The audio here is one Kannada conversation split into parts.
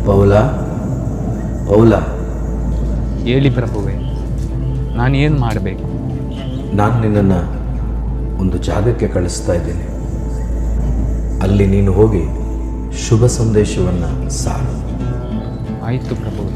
ಪೌಲಾ ಪೌಲಾ, ಹೇಳಿ ಪ್ರಭುವೇ, ನಾನೇನು ಮಾಡಬೇಕು? ನಾನು ನಿನ್ನನ್ನು ಒಂದು ಜಾಗಕ್ಕೆ ಕಳಿಸ್ತಾ ಇದ್ದೀನಿ. ಅಲ್ಲಿ ನೀನು ಹೋಗಿ ಶುಭ ಸಂದೇಶವನ್ನು ಸಾರು. ಆಯಿತು ಪ್ರಭುವೇ.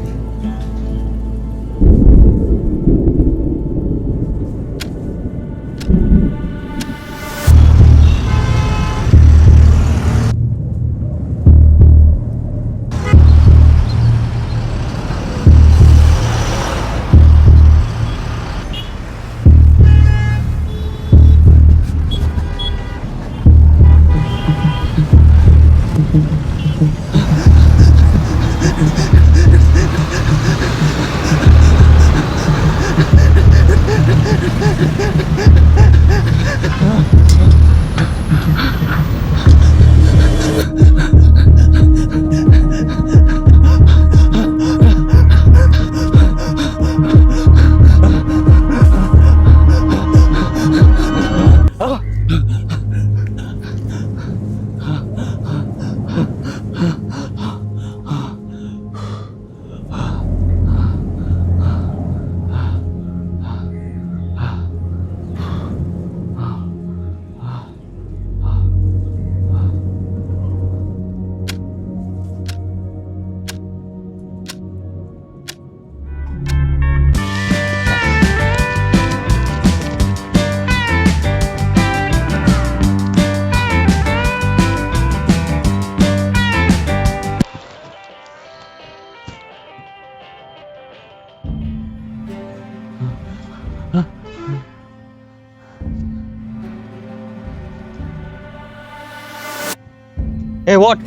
ಏ ವಾಟ್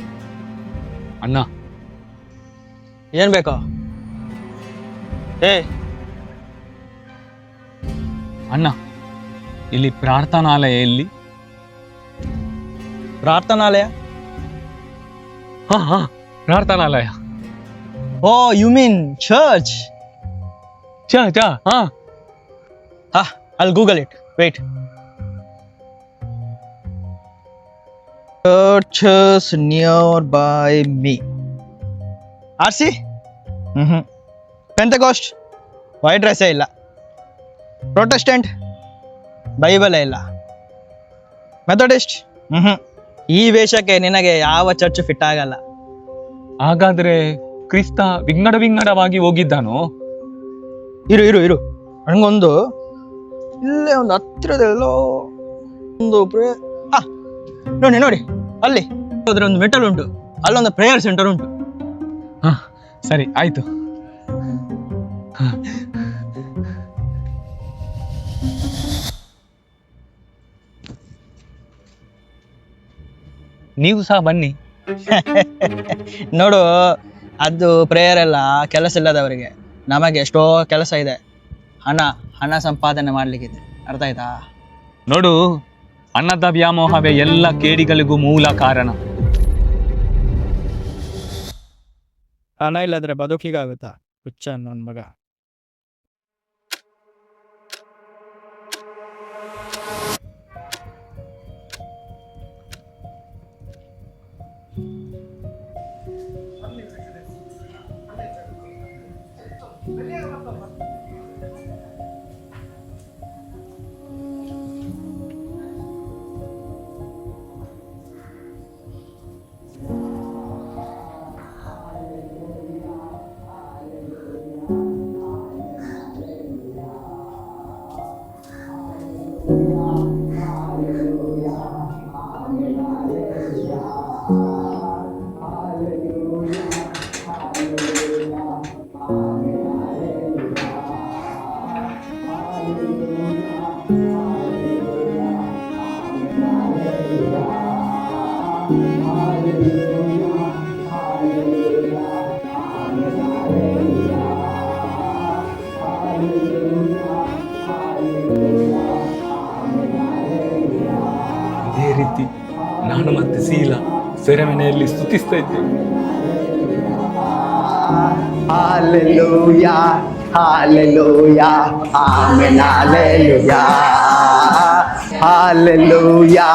ಅಣ್ಣ, ಏನ್ ಬೇಕಾ? ಏ ಅಣ್ಣ, ಇಲ್ಲಿ ಪ್ರಾರ್ಥನಾಲಯ ಎಲ್ಲಿ? ಪ್ರಾರ್ಥನಾಲಯ? ಹಾ, ಪ್ರಾರ್ಥನಾಲಯ. ಓ ಯು ಮೀನ್ ಚರ್ಚ್? ಹಾ. I'll Google it. Wait. Churches nearby me. RC? Pentecost? White ಡ್ರೆಸ್ಸೇ ಇಲ್ಲ. ಪ್ರೊಟೆಸ್ಟೆಂಟ್? ಬೈಬಲೇ ಇಲ್ಲ. ಮೆಥಡಿಸ್ಟ್? ಈ ವೇಷಕ್ಕೆ ನಿನಗೆ ಯಾವ ಚರ್ಚ್ ಫಿಟ್ ಆಗಲ್ಲ. ಹಾಗಾದ್ರೆ ಕ್ರಿಸ್ತ ವಿಂಗಡವಾಗಿ ಹೋಗಿದ್ದಾನೋ? ಇರು ನನಗೊಂದು ಇಲ್ಲೇ ಒಂದು ಹತ್ತಿರದೆಲ್ಲೋ ಒಂದು ನೋಡಿ ಅಲ್ಲಿ ಹೋದ್ರೆ ಒಂದು ಮೆಟಲ್ ಉಂಟು, ಅಲ್ಲೊಂದು ಪ್ರೇಯರ್ ಸೆಂಟರ್ ಉಂಟು. ಹಾ ಸರಿ ಆಯ್ತು. ನೀವು ಸಹ ಬನ್ನಿ. ನೋಡು, ಅದು ಪ್ರೇಯರ್ ಎಲ್ಲ ಕೆಲಸ ಇಲ್ಲದವರಿಗೆ. ನಮಗೆ ಎಷ್ಟೋ ಕೆಲಸ ಇದೆ. ಹಣ ಸಂಪಾದನೆ ಮಾಡ್ಲಿಕ್ಕಿದೆ. ಅರ್ಥ ಆಯ್ತಾ? ನೋಡು, ಹಣದ ವ್ಯಾಮೋಹವೇ ಎಲ್ಲ ಕೇಡಿಗಳಿಗೂ ಮೂಲ ಕಾರಣ. ಹಣ ಇಲ್ಲದ್ರೆ ಬದುಕಿಗಾಗುತ್ತಾ? ಹುಚ್ಚ ನನ್ನ ಮಗ. ಇದೇ ರೀತಿ ನಾನು ಮತ್ತೆ ಶೀಲ ಸೆರೆಮನೆಯಲ್ಲಿ ಸ್ತುತಿಸ್ತಾ ಇದ್ದೇವೆ. Hallelujah, hallelujah, amen, hallelujah, hallelujah,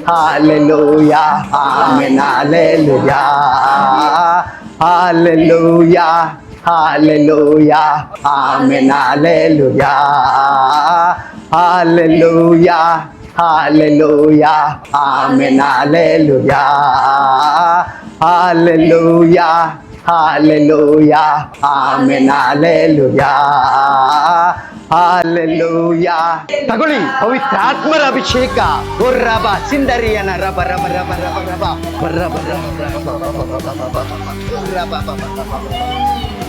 hallelujah, amen, hallelujah, Hallelujah, hallelujah, amen, hallelujah. Hallelujah, hallelujah, amen, hallelujah. Hallelujah, hallelujah, amen, hallelujah. Hallelujah. ತಗೊಳ್ಳಿ ಪವಿತ್ರಾತ್ಮರ ಅಭಿಷೇಕ. ಓ ರಬ ಸಿಂದರಿಯನ ರಬ ರಬ ರಬ ರಬ ರಬ ರಬ ರಬ.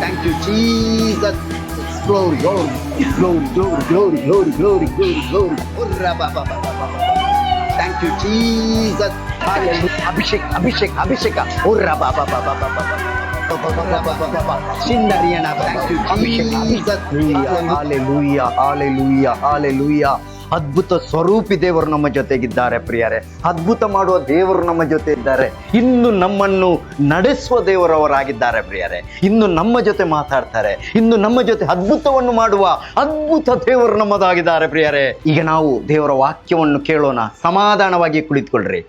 Thank you, Jesus. Glory, glory, glory, glory, glory, glory, glory, glory, glory. Oh, raba, ba, ba, ba, ba, ba. Thank you, Jesus. Hallelujah. Abhishek, Abhishek, Abhishek. Oh, raba, ba, ba, ba, ba, ba, ba. Sindariana. Thank you, Jesus. Hallelujah, hallelujah, hallelujah. ಅದ್ಭುತ ಸ್ವರೂಪಿ ದೇವರು ನಮ್ಮ ಜೊತೆಗಿದ್ದಾರೆ ಪ್ರಿಯರೇ. ಅದ್ಭುತ ಮಾಡುವ ದೇವರು ನಮ್ಮ ಜೊತೆ ಇದ್ದಾರೆ. ಇನ್ನು ನಮ್ಮನ್ನು ನಡೆಸುವ ದೇವರವರಾಗಿದ್ದಾರೆ ಪ್ರಿಯರೇ. ಇನ್ನು ನಮ್ಮ ಜೊತೆ ಮಾತಾಡ್ತಾರೆ. ಇನ್ನು ನಮ್ಮ ಜೊತೆ ಅದ್ಭುತವನ್ನು ಮಾಡುವ ಅದ್ಭುತ ದೇವರು ನಮ್ಮದಾಗಿದ್ದಾರೆ ಪ್ರಿಯರೇ. ಈಗ ನಾವು ದೇವರ ವಾಕ್ಯವನ್ನು ಕೇಳೋಣ. ಸಮಾಧಾನವಾಗಿ ಕುಳಿತುಕೊಳ್ಳ್ರಿ.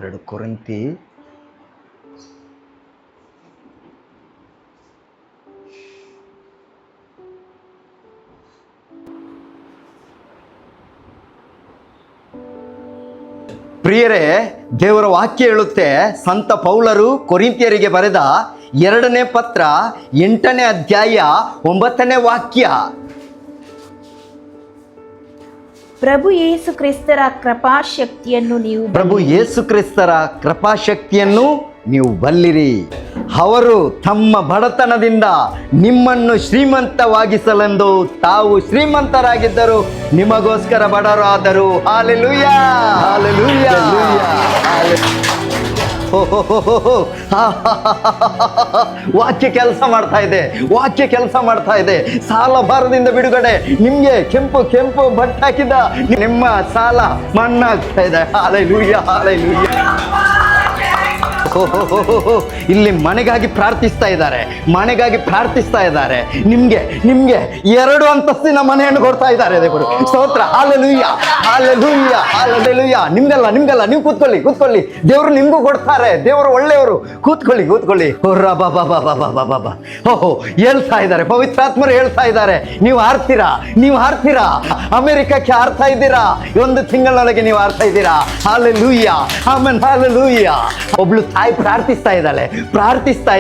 2 ಕೊರಿಂಥಿ ಪ್ರಿಯರೇ, ದೇವರ ವಾಕ್ಯ ಹೇಳುತ್ತೆ, ಸಂತ ಪೌಲರು ಕೊರಿಂಥಿಯರಿಗೆ ಬರೆದ 2ನೇ ಪತ್ರ 8ನೇ ಅಧ್ಯಾಯ 9ನೇ ವಾಕ್ಯ. ಪ್ರಭು ಯೇಸು ಕ್ರಿಸ್ತರ ಕೃಪಾಶಕ್ತಿಯನ್ನು ನೀವು ಬಲ್ಲಿರಿ. ಅವರು ತಮ್ಮ ಬಡತನದಿಂದ ನಿಮ್ಮನ್ನು ಶ್ರೀಮಂತವಾಗಿಸಲೆಂದು ತಾವು ಶ್ರೀಮಂತರಾಗಿದ್ದರು, ನಿಮಗೋಸ್ಕರ ಬಡವರಾದರು. Hallelujah, hallelujah. ವಾಕ್ಯ ಕೆಲಸ ಮಾಡ್ತಾ ಇದೆ, ವಾಕ್ಯ ಕೆಲಸ ಮಾಡ್ತಾ ಇದೆ. ಸಾಲ ಭಾರದಿಂದ ಬಿಡುಗಡೆ. ನಿಮ್ಗೆ ಕೆಂಪು ಕೆಂಪು ಬಟ್ಟೆ ಹಾಕಿದ ನಿಮ್ಮ ಸಾಲ ಮಣ್ಣಾಗ್ತಾ ಇದೆ. Hallelujah, hallelujah. ಇಲ್ಲಿ ಮನೆಗಾಗಿ ಪ್ರಾರ್ಥಿಸ್ತಾ ಇದ್ದಾರೆ, ಮನೆಗಾಗಿ ಪ್ರಾರ್ಥಿಸ್ತಾ ಇದ್ದಾರೆ. ನಿಮ್ಗೆ 2 ಅಂತಸ್ತಿನ ಮನೆಯನ್ನು ಕೊಡ್ತಾ ಇದ್ದಾರೆ ದೇವರು. ಸ್ತೋತ್ರ. Hallelujah, hallelujah, hallelujah. ನಿಮ್ಗಲ್ಲ, ನೀವು ಕೂತ್ಕೊಳ್ಳಿ. ದೇವರು ನಿಮ್ಗೂ ಕೊಡ್ತಾರೆ. ದೇವರು ಒಳ್ಳೆಯವರು. ಕೂತ್ಕೊಳ್ಳಿ. ಓಹೋ, ಹೇಳ್ತಾ ಇದ್ದಾರೆ, ಪವಿತ್ರಾತ್ಮರು ಹೇಳ್ತಾ ಇದ್ದಾರೆ, ನೀವು ಹಾರ್ತೀರಾ. ಅಮೆರಿಕಕ್ಕೆ ಹಾರ್ತಾ ಇದ್ದೀರಾ. 1 ತಿಂಗಳೊಳಗೆ ನೀವು ಹಾರ್ತಾ ಇದ್ದೀರಾ. Hallelujah, amen, hallelujah. ಒಬ್ಳು ತಾಯಿ ಪ್ರಾರ್ಥಿಸ್ತಾ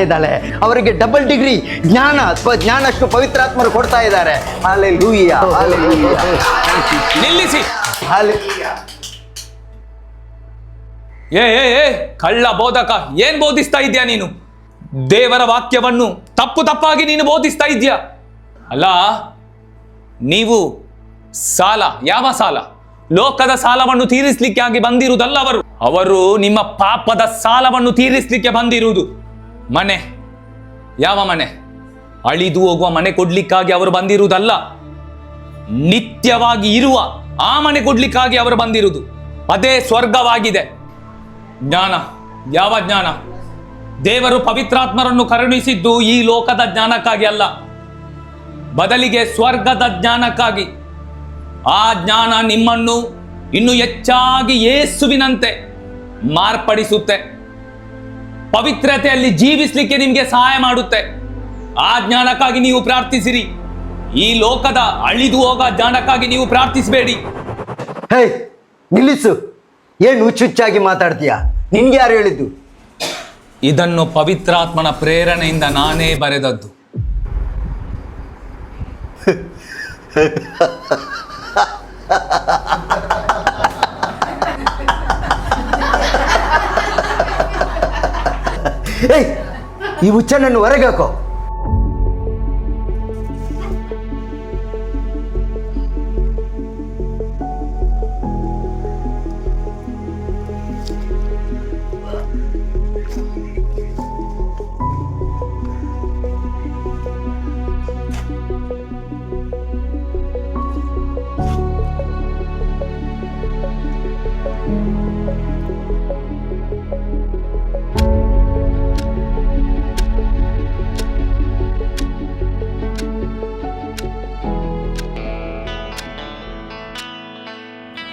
ಇದ್ದಾಳೆ. ಅವರಿಗೆ ಡಬಲ್ ಡಿಗ್ರಿ ಜ್ಞಾನಷ್ಟು ಪವಿತ್ರಾತ್ಮರು ಕೊಡ್ತಾ ಇದ್ದಾರೆ. Hallelujah, hallelujah. ನಿಲ್ಲಿಸಿ. ಹಾಲೆಲೂಯಾ. ಏ ಕಳ್ಳ ಬೋಧಕ, ಏನ್ ಬೋಧಿಸ್ತಾ ಇದ್ಯಾ ನೀನು? ದೇವರ ವಾಕ್ಯವನ್ನು ತಪ್ಪಾಗಿ ನೀನು ಬೋಧಿಸ್ತಾ ಇದ್ಯಾ. ಅಲ್ಲ, ನೀವು ಸಾಲ, ಯಾವ ಸಾಲ? ಲೋಕದ ಸಾಲವನ್ನು ತೀರಿಸಲಿಕ್ಕೆ ಬಂದಿರುವುದಲ್ಲ. ಅವರು ನಿಮ್ಮ ಪಾಪದ ಸಾಲವನ್ನು ತೀರಿಸಲಿಕ್ಕೆ ಬಂದಿರುವುದು. ಮನೆ, ಯಾವ ಮನೆ? ಅಳಿದು ಹೋಗುವ ಮನೆ ಕೊಡ್ಲಿಕ್ಕಾಗಿ ಅವರು ಬಂದಿರುವುದಲ್ಲ. ನಿತ್ಯವಾಗಿ ಇರುವ ಆ ಮನೆ ಕೊಡ್ಲಿಕ್ಕಾಗಿ ಅವರು ಬಂದಿರುವುದು. ಅದೇ ಸ್ವರ್ಗವಾಗಿದೆ. ಜ್ಞಾನ, ಯಾವ ಜ್ಞಾನ? ದೇವರು ಪವಿತ್ರಾತ್ಮರನ್ನು ಕರುಣಿಸಿದ್ದು ಈ ಲೋಕದ ಜ್ಞಾನಕ್ಕಾಗಿ ಅಲ್ಲ, ಬದಲಿಗೆ ಸ್ವರ್ಗದ ಜ್ಞಾನಕ್ಕಾಗಿ. ಆ ಜ್ಞಾನ ನಿಮ್ಮನ್ನು ಇನ್ನು ಹೆಚ್ಚಾಗಿ ಯೇಸುವಿನಂತೆ ಮಾರ್ಪಡಿಸುತ್ತೆ, ಪವಿತ್ರತೆಯಲ್ಲಿ ಜೀವಿಸಲಿಕ್ಕೆ ನಿಮಗೆ ಸಹಾಯ ಮಾಡುತ್ತೆ. ಆ ಜ್ಞಾನಕ್ಕಾಗಿ ನೀವು ಪ್ರಾರ್ಥಿಸಿರಿ. ಈ ಲೋಕದ ಅಳಿದು ಹೋಗ ಜ್ಞಾನಕ್ಕಾಗಿ ನೀವು ಪ್ರಾರ್ಥಿಸಬೇಡಿ. ಹೇ, ನಿಲ್ಲಿಸು. ಏನು ಹುಚ್ಚುಚ್ಚಾಗಿ ಮಾತಾಡ್ತೀಯಾ? ನಿನ್ಗೆ ಯಾರು ಹೇಳಿದ್ದು? ಇದನ್ನು ಪವಿತ್ರಾತ್ಮನ ಪ್ರೇರಣೆಯಿಂದ ನಾನೇ ಬರೆದದ್ದು. ಈ ಹುಚ್ಚನನ್ನು ಹೊರಗೆ ಹಾಕೋ.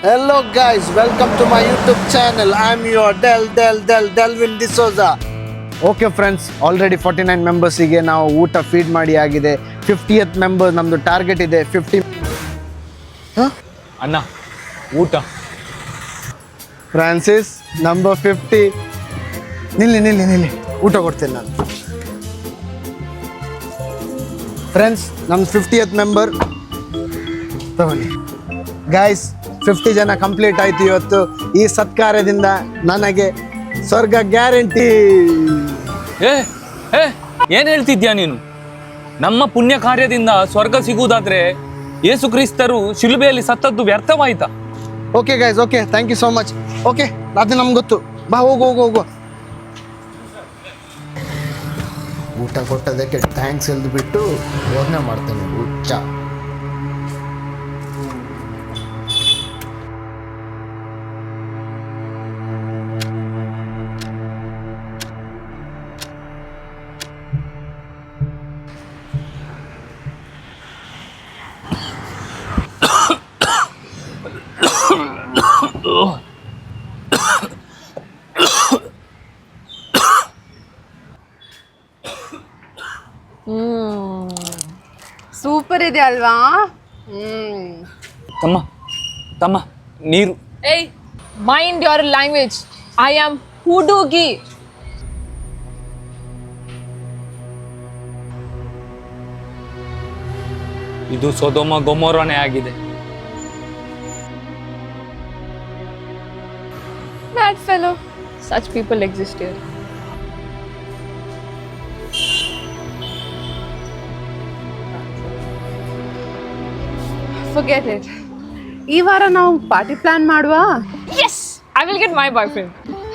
Hello guys, welcome to my YouTube channel. I'm your Delvin D'Souza. Okay friends, already 49 ಮೆಂಬರ್ಸಿಗೆ ನಾವು ಊಟ ಫೀಡ್ ಮಾಡಿ ಆಗಿದೆ. 50th ಮೆಂಬರ್ ನಮ್ಮದು ಟಾರ್ಗೆಟ್ ಇದೆ 50. ಅಣ್ಣ ಊಟ. Francis number 50. ನಿಲ್ಲಿ ಊಟ ಕೊಡ್ತೇನೆ ನಾನು. ಫ್ರೆಂಡ್ಸ್, ನಮ್ಮ 50th ಮೆಂಬರ್ ತಗೊಳ್ಳಿ. ಗಾಯ್ಸ್, 50 ಜನ ಕಂಪ್ಲೀಟ್ ಆಯ್ತು ಇವತ್ತು. ಈ ಸತ್ಕಾರ್ಯದಿಂದ ನನಗೆ ಸ್ವರ್ಗ ಗ್ಯಾರಂಟಿ. ಏ ಏ ಏನ್ ಹೇಳ್ತಿದ್ಯಾ ನೀನು? ನಮ್ಮ ಪುಣ್ಯ ಕಾರ್ಯದಿಂದ ಸ್ವರ್ಗ ಸಿಗುವುದಾದ್ರೆ ಯೇಸು ಕ್ರಿಸ್ತರು ಶಿಲುಬೆಯಲ್ಲಿ ಸತ್ತದ್ದು ವ್ಯರ್ಥವಾಯ್ತಾ? Okay guys, okay, thank you so much. Okay, ಅದು ನಮ್ಗೆ ಗೊತ್ತು. ಬಾ, ಹೋಗು. ಊಟ ಕೊಟ್ಟದಕ್ಕೆ ಥ್ಯಾಂಕ್ಸ್ ಎಲ್ದುಬಿಟ್ಟು ಯೋಚನೆ ಮಾಡ್ತೇನೆ. ಹುಚ್ಚ. ಸೂಪರ್ ಇದೆ ಅಲ್ವಾ? ತಮ್ಮ ನೀರು. ಏಯ್, mind your language. I am ಹುಡುಗಿ. ಇದು ಸೊದೋಮ ಗೊಮೋರನೇ ಆಗಿದೆ. Mad fellow. Such people exist here. Forget it. ಈ ವಾರ ನಾವು ಪಾರ್ಟಿ ಪ್ಲಾನ್ ಮಾಡುವ. Yes, I will get my boyfriend.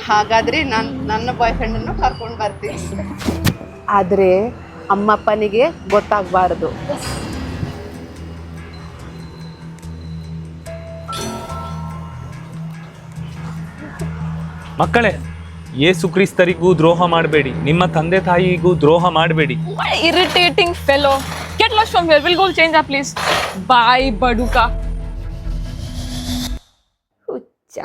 ಹಾಗಾದ್ರೆ ನನ್ನ ಬಾಯ್ ಫ್ರೆಂಡ್ ಅನ್ನು ಕರ್ಕೊಂಡು ಬರ್ತೀನಿ. ಆದ್ರೆ ಅಮ್ಮಪ್ಪನಿಗೆ ಗೊತ್ತಾಗಬಾರದು. ಮಕ್ಕಳೇ, ಯೇಸು ಕ್ರಿಸ್ತರಿಗೂ ದ್ರೋಹ ಮಾಡಬೇಡಿ, ನಿಮ್ಮ ತಂದೆ ತಾಯಿಗೂ ದ್ರೋಹ ಮಾಡಬೇಡಿ. What irritating fellow. Get lost from here. We'll go change our place. Bye, Baduka. ಹುಚ್ಚ.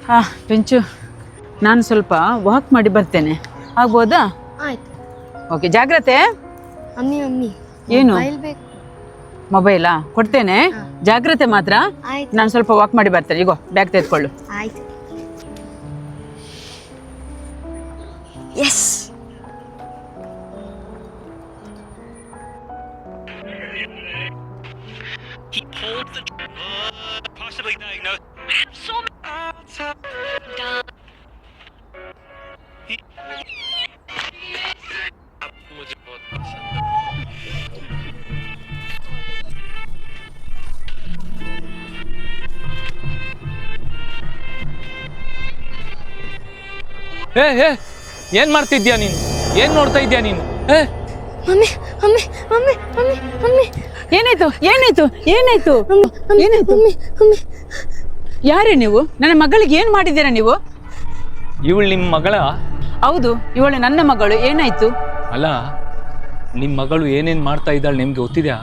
ಹಾಂ ಪೆಂಚು, ನಾನು ಸ್ವಲ್ಪ ವಾಕ್ ಮಾಡಿ ಬರ್ತೇನೆ, ಆಗ್ಬೋದಾ? ಆಯ್ತು. ಓಕೆ, ಜಾಗ್ರತೆ. ಅಮ್ಮಿ ಏನು? ಬೇಕು. ಮೊಬೈಲಾ? ಕೊಡ್ತೇನೆ, ಜಾಗ್ರತೆ ಮಾತ್ರ. ಆಯ್ತು. ನಾನು ಸ್ವಲ್ಪ ವಾಕ್ ಮಾಡಿ ಬರ್ತೇನೆ. ಈಗ ಬ್ಯಾಗ್ ತೆಗೆದುಕೊಳ್ಳು. ಆಯ್ತು. ಎಸ್. ಏ ಏ ಏನ್ ಮಾಡ್ತಿದ್ಯಾ ನೀನು? ಏನ್ ನೋಡ್ತಾ ಇದ್ಯಾ ನೀನು? ಏ mummy mummy mummy mummy mummy ಏನಾಯ್ತು? ಏನಾಯ್ತು? ಏನಾಯ್ತು? ಏನಾಯ್ತು? ಮಮ್ಮಿ ಯಾರೇ ನೀವು? ನನ್ನ ಮಗಳಿಗೆ ಏನು ಮಾಡಿದ್ದೀರಾ ನೀವು? ಇವಳು ನಿಮ್ಮ ಮಗಳ? ಹೌದು, ಇವಳು ನನ್ನ ಮಗಳು. ಏನಾಯ್ತು? ಅಲ್ಲ, ನಿಮ್ಮ ಮಗಳು ಏನೇನ್ ಮಾಡ್ತಾ ಇದ್ದಾಳೆ ನಿಮ್ಗೆ ಗೊತ್ತಿದ್ಯಾ?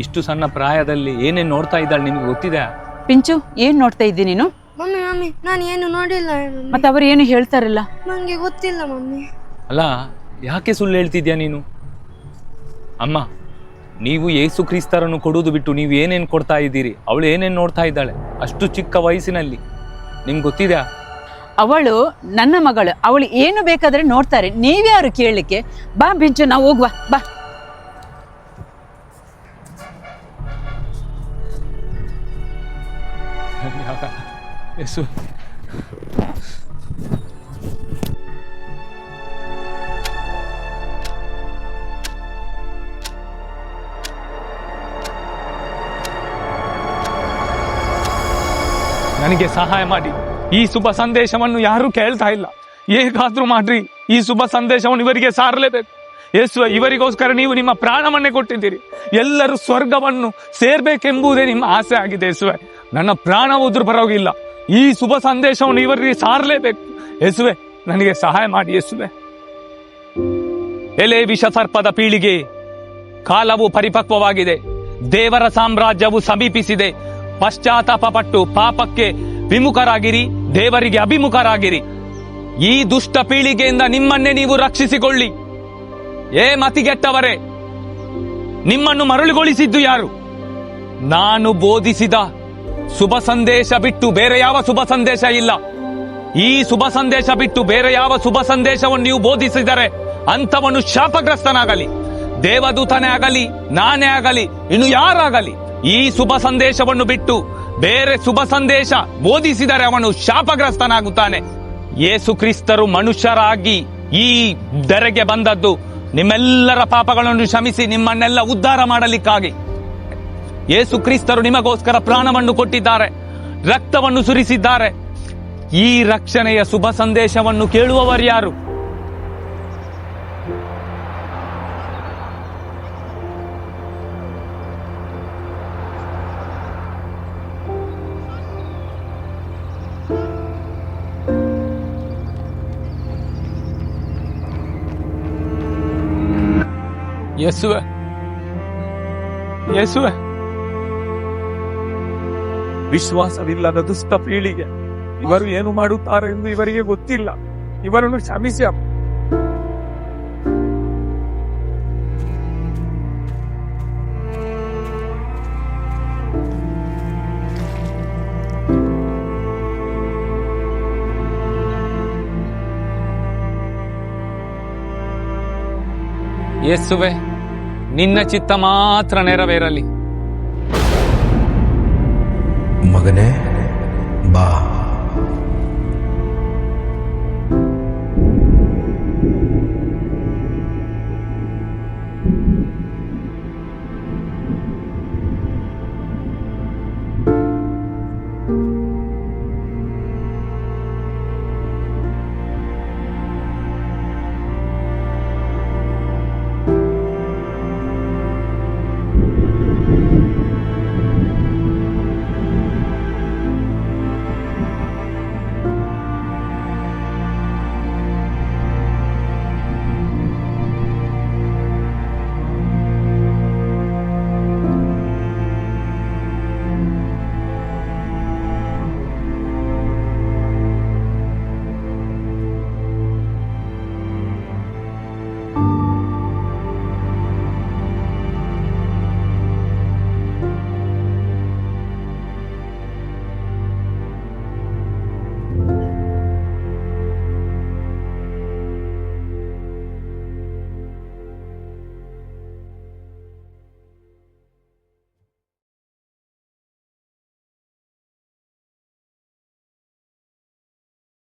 ಇಷ್ಟು ಸಣ್ಣ ಪ್ರಾಯದಲ್ಲಿ ಏನೇನ್ ನೋಡ್ತಾ ಇದ್ದಾಳೆ ನಿಮ್ಗೆ ಗೊತ್ತಿದ್ಯಾ? ಪಿಂಚು, ಏನ್ ನೋಡ್ತಾ ಇದ್ದಿ ನೀನು? ಮಮ್ಮಿ ಮಮ್ಮಿ ನಾನು ಏನು ನೋಡಿಲ್ಲ. ಮತ್ತೆ ಅವರು ಏನು ಹೇಳ್ತಾರಲ್ಲ? ನನಗೆ ಗೊತ್ತಿಲ್ಲ ಮಮ್ಮಿ. ಅಲ್ಲ, ಯಾಕೆ ಸುಳ್ಳು ಹೇಳ್ತಿದ್ಯಾ ನೀನು? ಅಮ್ಮ, ನೀವು ಯೇಸು ಕ್ರಿಸ್ತರನ್ನು ಕೊಡುವುದು ಬಿಟ್ಟು ನೀವು ಏನೇನು ಕೊಡ್ತಾ ಇದ್ದೀರಿ? ಅವಳು ಏನೇನು ನೋಡ್ತಾ ಇದ್ದಾಳೆ ಅಷ್ಟು ಚಿಕ್ಕ ವಯಸ್ಸಿನಲ್ಲಿ? ನಿಮ್ಗೆ ಗೊತ್ತಿದ್ಯಾ? ಅವಳು ನನ್ನ ಮಗಳು, ಅವಳು ಏನು ಬೇಕಾದ್ರೆ ನೋಡ್ತಾರೆ. ನೀವ್ಯಾರು ಕೇಳಲಿಕ್ಕೆ? ಬಾ ಪಿಂಚು, ನಾವು ಹೋಗುವ, ಬಾ. ಯೇಸು, ನನಗೆ ಸಹಾಯ ಮಾಡಿ. ಈ ಶುಭ ಸಂದೇಶವನ್ನು ಯಾರೂ ಕೇಳ್ತಾ ಇಲ್ಲ, ಹೇಗಾದ್ರೂ ಮಾಡ್ರಿ ಈ ಶುಭ ಸಂದೇಶವನ್ನು ಇವರಿಗೆ ಸಾರಲೇಬೇಕು. ಯೇಸುವೆ, ಇವರಿಗೋಸ್ಕರ ನೀವು ನಿಮ್ಮ ಪ್ರಾಣವನ್ನೇ ಕೊಟ್ಟಿದ್ದೀರಿ. ಎಲ್ಲರೂ ಸ್ವರ್ಗವನ್ನು ಸೇರ್ಬೇಕೆಂಬುದೇ ನಿಮ್ಮ ಆಸೆ ಆಗಿದೆ ಯೇಸುವೆ. ನನ್ನ ಪ್ರಾಣ ಹೋದ್ರೂ ಪರವಾಗಿಲ್ಲ, ಈ ಶುಭ ಸಂದೇಶವನ್ನು ಇವರಿಗೆ ಸಾರಲೇಬೇಕು. ಯೇಸುವೆ, ನನಗೆ ಸಹಾಯ ಮಾಡಿ ಯೇಸುವೆ. ಎಲೆ ವಿಷ ಸರ್ಪದ ಪೀಳಿಗೆ, ಕಾಲವು ಪರಿಪಕ್ವವಾಗಿದೆ, ದೇವರ ಸಾಮ್ರಾಜ್ಯವು ಸಮೀಪಿಸಿದೆ. ಪಶ್ಚಾತ್ತಾಪ ಪಟ್ಟು ಪಾಪಕ್ಕೆ ವಿಮುಖರಾಗಿರಿ, ದೇವರಿಗೆ ಅಭಿಮುಖರಾಗಿರಿ. ಈ ದುಷ್ಟ ಪೀಳಿಗೆಯಿಂದ ನಿಮ್ಮನ್ನೇ ನೀವು ರಕ್ಷಿಸಿಕೊಳ್ಳಿ. ಏ ಮತಿಗೆಟ್ಟವರೇ, ನಿಮ್ಮನ್ನು ಮರಳುಗೊಳಿಸಿದ್ದು ಯಾರು? ನಾನು ಬೋಧಿಸಿದ ಶುಭ ಸಂದೇಶ ಬಿಟ್ಟು ಬೇರೆ ಯಾವ ಶುಭ ಸಂದೇಶ ಇಲ್ಲ. ಈ ಶುಭ ಸಂದೇಶ ಬಿಟ್ಟು ಬೇರೆ ಯಾವ ಶುಭ ಸಂದೇಶವನ್ನು ನೀವು ಬೋಧಿಸಿದರೆ ಅಂಥವನು ಶಾಪಗ್ರಸ್ತನಾಗಲಿ. ದೇವದೂತನೇ ಆಗಲಿ, ನಾನೇ ಆಗಲಿ, ಇನ್ನು ಯಾರಾಗಲಿ ಈ ಶುಭ ಸಂದೇಶವನ್ನು ಬಿಟ್ಟು ಬೇರೆ ಶುಭ ಸಂದೇಶ ಬೋಧಿಸಿದರೆ ಅವನು ಶಾಪಗ್ರಸ್ತನಾಗುತ್ತಾನೆ. ಯೇಸು ಕ್ರಿಸ್ತರು ಮನುಷ್ಯರಾಗಿ ಈ ಧರೆಗೆ ಬಂದದ್ದು ನಿಮ್ಮೆಲ್ಲರ ಪಾಪಗಳನ್ನು ಕ್ಷಮಿಸಿ ನಿಮ್ಮನ್ನೆಲ್ಲ ಉದ್ಧಾರ ಮಾಡಲಿಕ್ಕಾಗಿ. ಯೇಸು ಕ್ರಿಸ್ತರು ನಿಮಗೋಸ್ಕರ ಪ್ರಾಣವನ್ನು ಕೊಟ್ಟಿದ್ದಾರೆ, ರಕ್ತವನ್ನು ಸುರಿಸಿದ್ದಾರೆ. ಈ ರಕ್ಷಣೆಯ ಶುಭ ಸಂದೇಶವನ್ನು ಕೇಳುವವರು ಯಾರು? ಯೇಸುವೆ, ಯೇಸುವೆ, ವಿಶ್ವಾಸವಿಲ್ಲದ ದುಷ್ಟ ಪೀಳಿಗೆ, ಇವರು ಏನು ಮಾಡುತ್ತಾರೆ ಎಂದು ಇವರಿಗೆ ಗೊತ್ತಿಲ್ಲ. ಇವರನ್ನು ಕ್ಷಮಿಸಿ ಅಪ್ಪ. ಯೇಸುವೆ, ನಿನ್ನ ಚಿತ್ತ ಮಾತ್ರ ನೆರವೇರಲಿ. ಮಗನೇ,